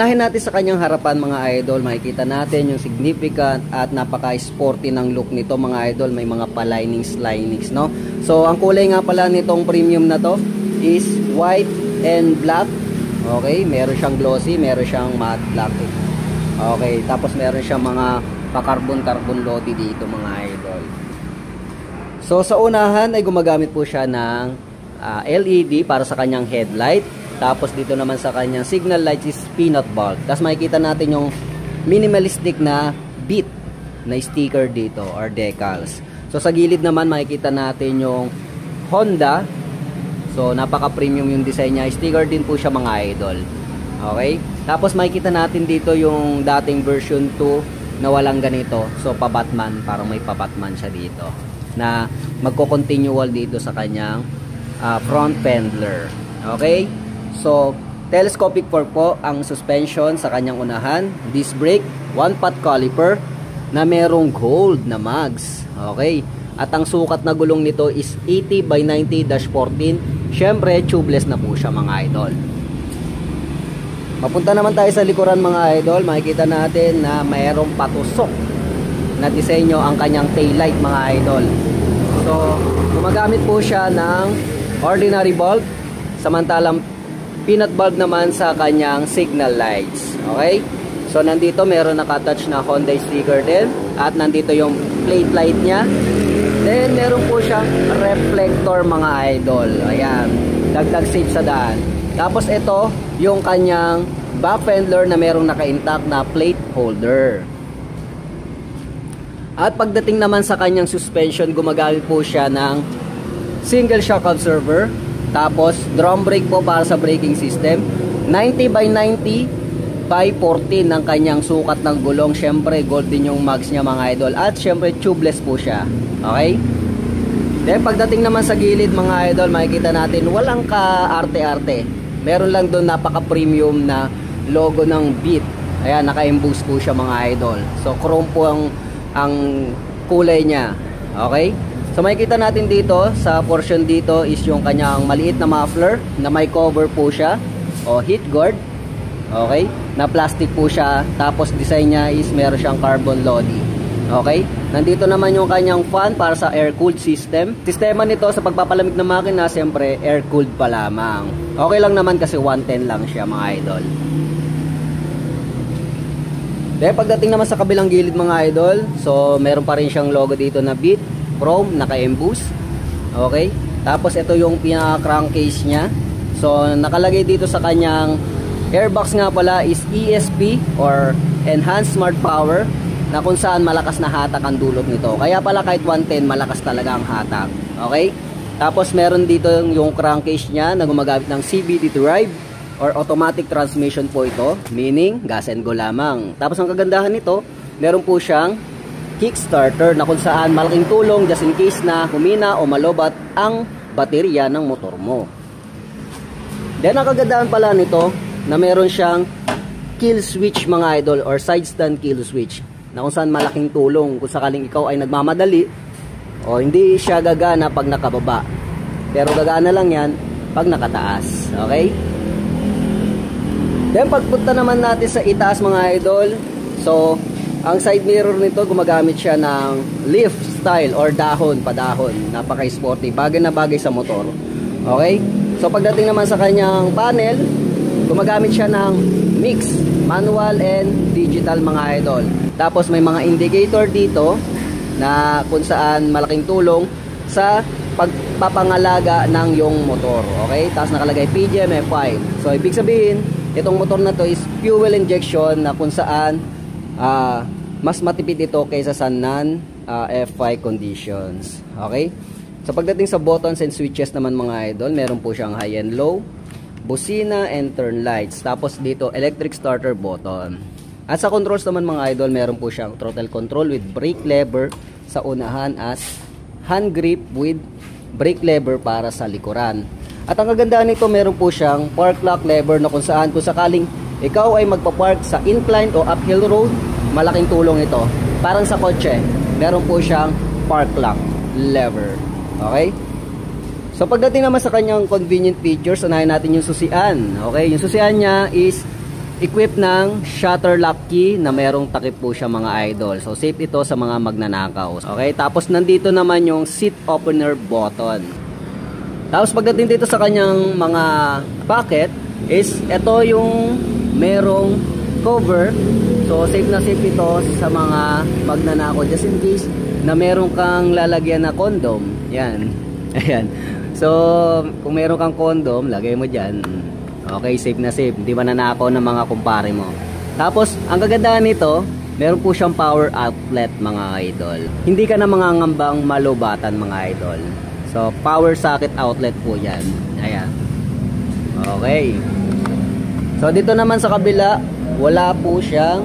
unahin natin sa kanyang harapan mga idol, makikita natin yung significant at napaka-sporty ng look nito mga idol. May mga pa-linings, no? So, ang kulay nga pala nitong premium na to is white and black. Okay, meron siyang glossy, meron siyang matte black. Okay, tapos meron siyang mga pa-carbon lodi dito mga idol. So, sa unahan ay gumagamit po siya ng LED para sa kanyang headlight. Tapos dito naman sa kanyang signal light is peanut bulb. Tapos makikita natin yung minimalistic na bit na sticker dito or decals. So sa gilid naman makikita natin yung Honda. So napaka-premium yung design niya. Sticker din po siya mga idol. Okay? Tapos makikita natin dito yung dating version 2 na walang ganito. So pa-Batman, parang may pa-Batman siya dito. Na magko-continual dito sa kanyang front fender. Okay? So, telescopic fork po ang suspension sa kanyang unahan. Disc brake, 1-pot caliper na merong gold na mags. Okay? At ang sukat na gulong nito is 80 by 90-14. Syempre, tubeless na po siya mga idol. Mapunta naman tayo sa likuran mga idol. Makikita natin na mayroong patusok na disenyo ang kanyang taillight mga idol. So, gumagamit po siya ng ordinary bulb. Samantalang peanut bulb naman sa kanyang signal lights. Okay? So, nandito meron nakatouch na Honda sticker din. At nandito yung plate light niya. Then, meron po siyang reflector mga idol. Ayan. Dagdag safe sa daan. Tapos, ito yung kanyang back fender na merong naka-intact na plate holder. At pagdating naman sa kanyang suspension, gumagamit po siya ng single shock absorber. Tapos, drum brake po para sa braking system. 90 by 90 by 14 ang kanyang sukat ng gulong. Syempre, gold din yung mags niya mga idol. At syempre, tubeless po siya. Okay? Then, pagdating naman sa gilid mga idol, makikita natin walang ka-arte-arte. Meron lang doon napaka-premium na logo ng Beat. Ayan, naka-emboss po siya mga idol. So, chrome po ang kulay niya. Okay? So makikita natin dito sa portion dito is yung kanyang maliit na muffler na may cover po siya o heat guard. Okay? Na plastic po siya. Tapos design niya is meron siyang carbon lodi. Okay? Nandito naman yung kanyang fan para sa air-cooled system. Sistema nito sa pagpapalamig ng makina, siyempre air-cooled pa lamang. Okay lang naman kasi 110 lang siya mga idol. Then pagdating naman sa kabilang gilid mga idol, so meron pa rin siyang logo dito na Beat chrome, naka-emboss. Okay? Tapos ito yung pinaka-crankcase niya. So nakalagay dito sa kanyang airbox nga pala is ESP or Enhanced Smart Power, na kung saan malakas na hatak ang dulot nito. Kaya pala kahit 110 malakas talaga ang hatak. Okay? Tapos meron dito yung crankcase niya na gumagamit ng CVT drive or automatic transmission po ito, meaning gas and go lamang. Tapos ang kagandahan nito, meron po siyang kickstarter na kung saan malaking tulong just in case na humina o malobat ang baterya ng motor mo. Then ang kagandahan pala nito na meron siyang kill switch mga idol or side stand kill switch na kung saan malaking tulong kung sakaling ikaw ay nagmamadali o hindi siya gagana pag nakababa, pero gagana lang yan pag nakataas. Okay? Then pagpunta naman natin sa itaas mga idol, so ang side mirror nito gumagamit siya ng leaf style or dahon, padahon. Napaka-sporty, bagay na bagay sa motor. Okay? So pagdating naman sa kanyang panel, gumagamit siya ng mix, manual and digital mga idol. Tapos may mga indicator dito na kung saan malaking tulong sa pagpapangalaga ng yung motor. Okay? Tapos nakalagay PGM F5. So ibig sabihin, itong motor na to is fuel injection na kung saan mas matipid ito kaysa sa non-F5 conditions. Okay? So pagdating sa buttons and switches naman mga idol, meron po siyang high and low, busina and turn lights. Tapos dito electric starter button. At sa controls naman mga idol, meron po siyang throttle control with brake lever sa unahan at hand grip with brake lever para sa likuran. At ang kagandahan nito, meron po siyang park lock lever na kung saan kung sakaling ikaw ay magpa-park sa incline o uphill road, malaking tulong ito. Parang sa kotse, meron po siyang park lock lever. Okay? So pagdating naman sa kanyang convenient features, unahin natin yung susian. Okay? Yung susian niya is equip ng shutter lock key na merong takip po siya mga idol. So safe ito sa mga magnanakaw. Okay, tapos nandito naman yung seat opener button. Tapos pagdating dito sa kanyang mga pocket is ito yung merong cover. So safe na safe ito sa mga magnanakaw just in case na meron kang lalagyan na condom. Yan. Ayan. So kung meron kang condom, lagay mo dyan. Okay, safe na safe. Hindi mananakaw ng mga kumpare mo. Tapos, ang kagandahan nito, meron po siyang power outlet mga idol. Hindi ka na mangangambang malubatan mga idol. So, power socket outlet po yan. Ayan. Okay. So, dito naman sa kabila, wala po siyang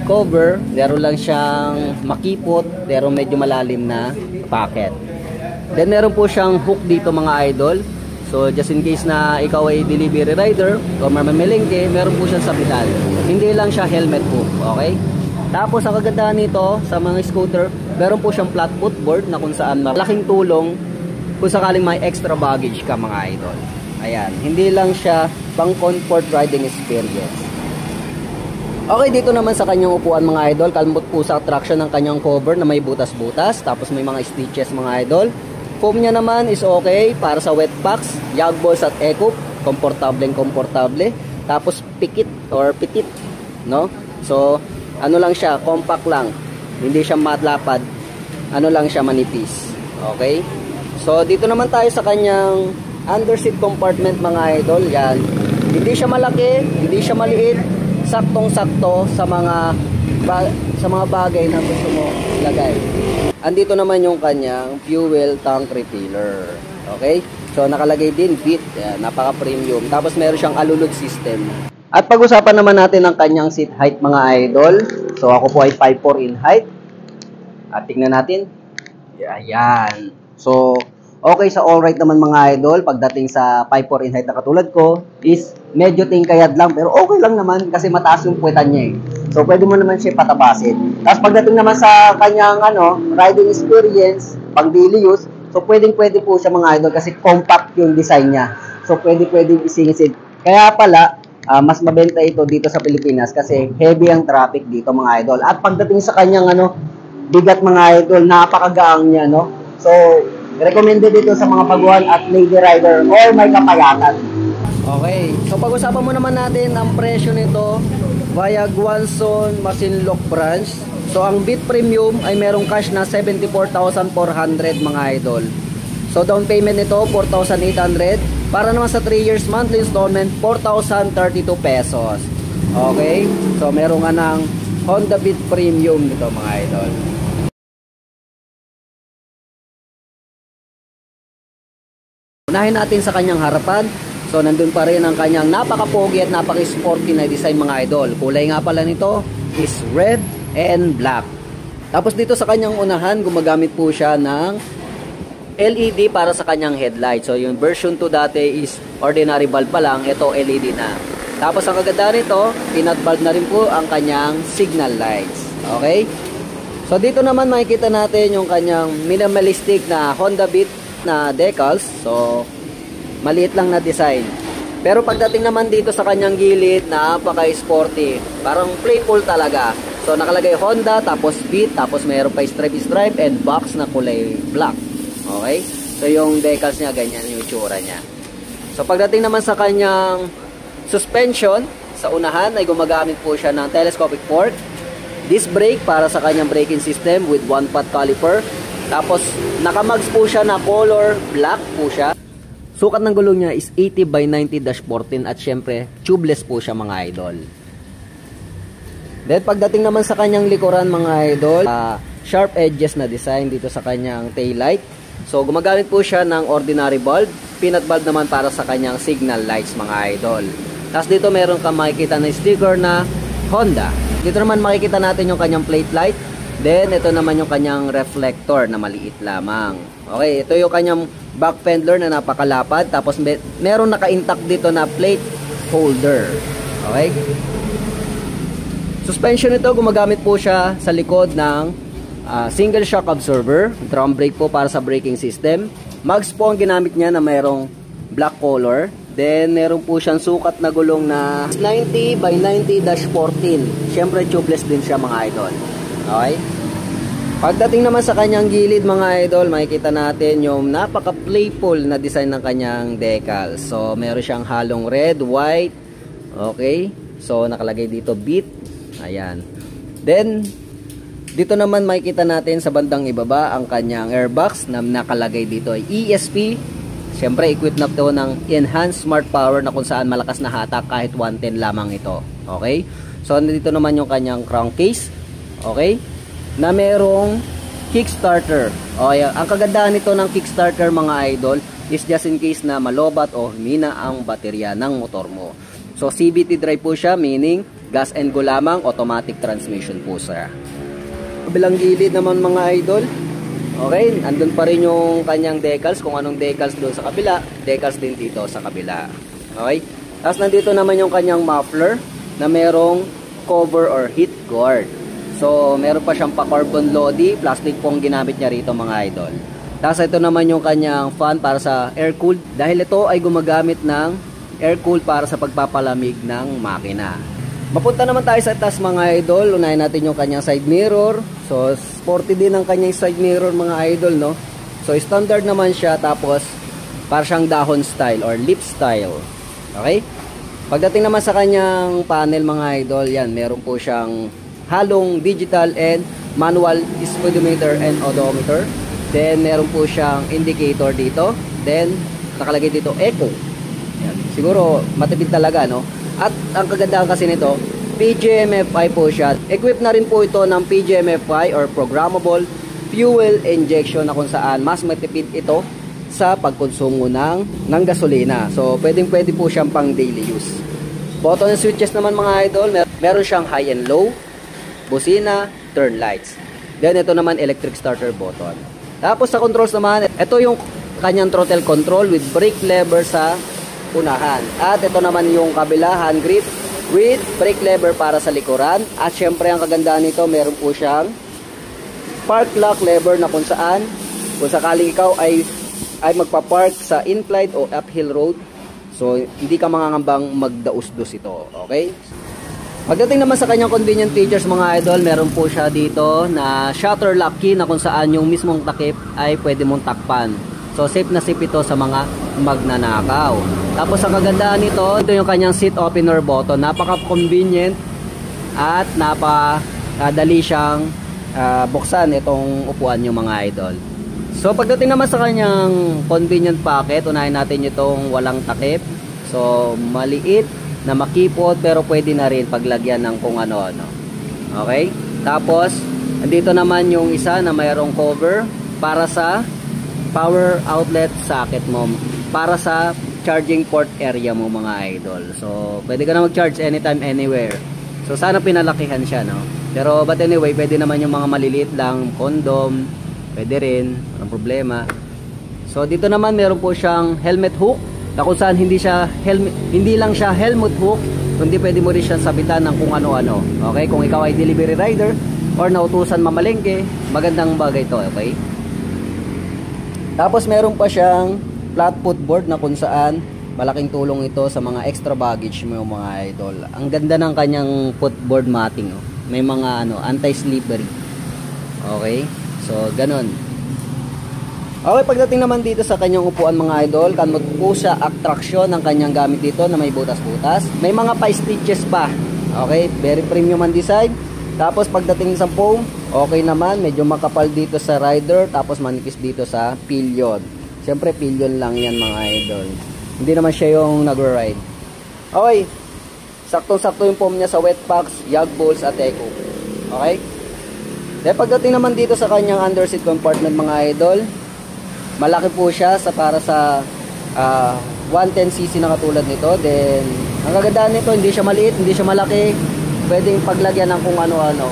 cover. Meron lang siyang makipot, pero medyo malalim na pocket. Then, meron po siyang hook dito mga idol. So, just in case na ikaw ay delivery rider o mamamelengke, meron po siyang sabitan. Hindi lang siya helmet po, okay? Tapos, ang kagandahan nito sa mga scooter, meron po siyang flat footboard na kung saan malaking tulong kung sakaling may extra baggage ka mga idol. Ayan, hindi lang siya pang comfort riding experience. Okay, dito naman sa kanyang upuan mga idol, kalmot po sa traction ng kanyang cover na may butas-butas, tapos may mga stitches mga idol. Foam niya naman is okay para sa wet packs, yag balls at eco, komportable. Tapos pikit or pitit, no? So, ano lang siya, compact lang. Hindi siya matlapad. Ano lang siya, manipis. Okay? So, dito naman tayo sa kanyang underseat compartment mga idol. Yan. Hindi siya malaki, hindi siya maliit. Saktong-sakto sa mga bagay na gusto mo ilagay. Andito naman yung kanyang fuel tank refiller. Okay? So, nakalagay din bit. Napaka-premium. Tapos, meron siyang alulod system. At pag-usapan naman natin ang kanyang seat height, mga idol. So, ako po ay 5'4" in height. At tingnan natin. Ayan. So, okay sa alright naman mga idol. Pagdating sa 5'4" in height na katulad ko, is medyo tingkayad lang. Pero okay lang naman kasi mataas yung puwetan niya eh. So, pwede mo naman siya patabasin. Tapos, pagdating naman sa kanyang riding experience, pang daily use, so, pwede po siya mga idol kasi compact yung design niya. So, pwede isingit. Kaya pala, mas mabenta ito dito sa Pilipinas kasi heavy ang traffic dito mga idol. At pagdating sa kanyang bigat mga idol, napakagaang niya, no? So, recommended ito sa mga baguhan at lady rider or may kapayatan. Okay, so pag-usapan mo naman natin ang presyo nito via Guanzon Masinloc branch. So ang Beat Premium ay merong cash na 74,400 mga idol. So down payment nito 4,800. Para naman sa 3 years monthly installment 4,032 pesos. Okay, so meron nga ng Honda Beat Premium nito mga idol. Unahin natin sa kanyang harapan. So, nandun pa rin ang kanyang napaka-pogi at napaka-sporty na design mga idol. Kulay nga pala nito is red and black. Tapos dito sa kanyang unahan, gumagamit po siya ng LED para sa kanyang headlight. So, yung version 2 dati is ordinary bulb pa lang. Ito LED na. Tapos, ang kagandahan nito, peanut bulb na rin po ang kanyang signal lights. Okay? So, dito naman makikita natin yung kanyang minimalistic na Honda Beat na decals. So, maliit lang na design. Pero pagdating naman dito sa kanyang gilid, napaka-sporty. Parang playful talaga. So, nakalagay Honda, tapos Beat, tapos mayroon pa stripe and box na kulay black. Okay? So, yung decals niya, ganyan yung itsura niya. So, pagdating naman sa kanyang suspension, sa unahan ay gumagamit po siya ng telescopic fork. Disc brake para sa kanyang braking system with 1-pot caliper. Tapos, nakamags po siya na color black po siya. Sukat ng gulong niya is 80/90-14 at syempre, tubeless po siya mga idol. Then, pagdating naman sa kanyang likuran mga idol, sharp edges na design dito sa kanyang taillight. So, gumagamit po siya ng ordinary bulb. Peanut bulb naman para sa kanyang signal lights mga idol. Tapos dito meron kang makikita na sticker na Honda. Dito naman makikita natin yung kanyang plate light. Then, ito naman yung kanyang reflector na maliit lamang. Okay, ito yung kanyang back fender na napakalapad. Tapos, meron naka-intact dito na plate holder. Okay? Suspension nito, gumagamit po siya sa likod ng single shock absorber. Drum brake po para sa braking system. Mags po ang ginamit niya na mayroong black color. Then, meron po siyang sukat na gulong na 90 by 90-14. Siyempre, tubeless din siya mga idol. Okay? Pagdating naman sa kanyang gilid mga idol, makikita natin yung napaka-playful na design ng kanyang decals. So, meron siyang halong red, white. Okay? So, nakalagay dito beat. Ayan. Then, dito naman makikita natin sa bandang ibaba ang kanyang airbox na nakalagay dito ay ESP. Siyempre, equipped na ito ng enhanced smart power na kung saan malakas na hatak kahit 110 lamang ito. Okay? So, dito naman yung kanyang crankcase. Okay? Na merong kickstarter. Okay, ang kagandahan nito ng kickstarter mga idol is just in case na malobat o humina ang baterya ng motor mo. So, CVT drive po siya, meaning gas and go lamang, automatic transmission po siya. Kabilang gilid naman mga idol. Okay, andun pa rin yung kanyang decals, kung anong decals doon sa kabila, decals din dito sa kabila. Okay, tapos nandito naman yung kanyang muffler na merong cover or heat guard. So, meron pa siyang pa-carbon lodi, plastic pong ginamit niya rito mga idol. Tapos ito naman yung kanyang fan para sa air-cooled, dahil ito ay gumagamit ng air-cooled para sa pagpapalamig ng makina. Mapunta naman tayo sa taas mga idol. Unahin natin yung kanyang side mirror. So, sporty din ang kanyang side mirror mga idol, no? So, standard naman siya. Tapos, para siyang dahon style or lip style. Okay? Pagdating naman sa kanyang panel mga idol, yan, meron po siyang halong digital and manual speedometer and odometer. Then, meron po siyang indicator dito. Then, nakalagay dito echo. Yan. Siguro, matipid talaga, no? At ang kagandahan kasi nito, PGMFI po siya. Equipped na rin po ito ng PGMFI or Programmable Fuel Injection na kung saan mas matipid ito sa pagkonsumo ng gasolina. So, pwede po siyang pang daily use. Button and switches naman mga idol, meron siyang high and low, busina, turn lights. Then, ito naman electric starter button. Tapos sa controls naman, ito yung kanyang throttle control with brake lever sa unahan. At ito naman yung kabila, hand grip with brake lever para sa likuran. At syempre ang kagandahan nito, meron po siyang park lock lever na kung saan kung sakaling ikaw ay magpa-park sa incline o uphill road, so hindi ka mangangambang magdaus-dus ito. Okay? Pagdating naman sa kanyang convenient features mga idol, meron po siya dito na shutter lock key na kung saan yung mismong takip ay pwede mong takpan. So, safe na safe ito sa mga magnanakaw. Tapos, ang kagandahan nito, ito yung kanyang seat opener button. Napaka-convenient at napakadali siyang buksan itong upuan yung mga idol. So, pagdating naman sa kanyang convenient pocket, unahin natin itong walang takip. So, maliit na makipot pero pwede na rin paglagyan ng kung ano-ano. Okay? Tapos, andito naman yung isa na mayroong cover para sa power outlet socket mo, para sa charging port area mo mga idol. So, pwede ka na mag-charge anytime, anywhere. So, sana pinalakihan siya, no? Pero, but anyway, pwede naman yung mga maliliit lang, condom, pwede rin, walang problema. So, dito naman, meron po siyang helmet hook, na kung saan hindi lang siya helmet hook, kundi pwede mo rin siyang sabitan ng kung ano-ano. Okay? Kung ikaw ay delivery rider, or nautusan mamalengke, magandang bagay to, okay? Tapos meron pa siyang flat footboard na kung saan malaking tulong ito sa mga extra baggage mo mga idol. Ang ganda ng kanyang footboard matting, oh. May mga anti-slippery. Okay? So, ganun. Okay, pagdating naman dito sa kanyang upuan mga idol, kamot po siya attraction ng kanyang gamit dito na may butas-butas. May mga pa-stitches pa. Okay? Very premium ang design. Tapos pagdating sa foam, okay naman, medyo makapal dito sa rider, tapos manipis dito sa pillion. Siyempre pillion lang yan mga idol. Hindi naman siya yung nag-ride. Okay, saktong-sakto yung foam niya sa wet packs, yag bolts at echo. Okay? Then pagdating naman dito sa kanyang underseat compartment mga idol, malaki po siya para sa 110cc na katulad nito. Then, ang kagandahan nito, hindi siya maliit, hindi siya malaki. Pwedeng paglagyan ng kung ano-ano.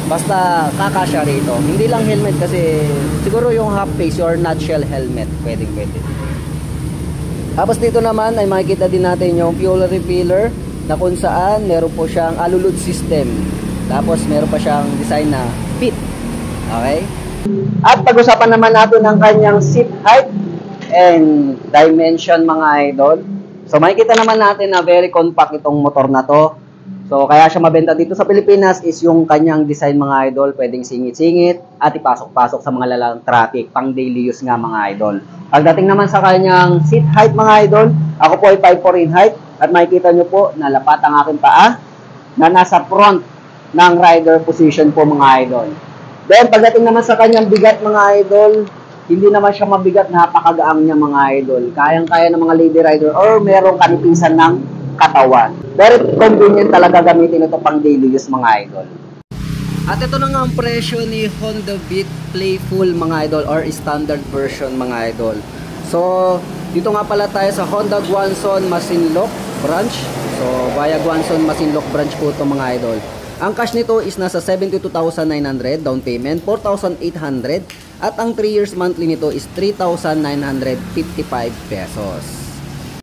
Basta kakasya rito. Hindi lang helmet kasi siguro yung half face or nutshell helmet. Pwede. Tapos dito naman ay makikita din natin yung fuel refiller na kung saan meron po siyang alulud system. Tapos meron pa siyang design na fit. Okay? At pag-usapan naman natin ang kanyang seat height and dimension mga idol. So makikita naman natin na very compact itong motor na to. So kaya siya mabenta dito sa Pilipinas is yung kanyang design mga idol, pwedeng singit-singit at ipasok-pasok sa mga lalang traffic, pang daily use nga mga idol. Pagdating naman sa kanyang seat height mga idol, ako po ay 5'4" in height at makikita nyo po na lapat ang aking paa na nasa front ng rider position po mga idol. Then pagdating naman sa kanyang bigat mga idol, hindi naman siya mabigat, napakagaang niya mga idol. Kayang-kaya ng mga lady rider or merong kanipisan ng katawan. Very convenient talaga gamitin ito pang daily use mga idol. At ito na nga ang presyo ni Honda Beat Playful mga idol or standard version mga idol. So dito nga pala tayo sa Honda Guangzhou Masinloc branch. So via Guangzhou Masinloc branch po ito mga idol. Ang cash nito is nasa 72,900 down payment, 4,800 at ang 3 years monthly nito is 3,955 pesos.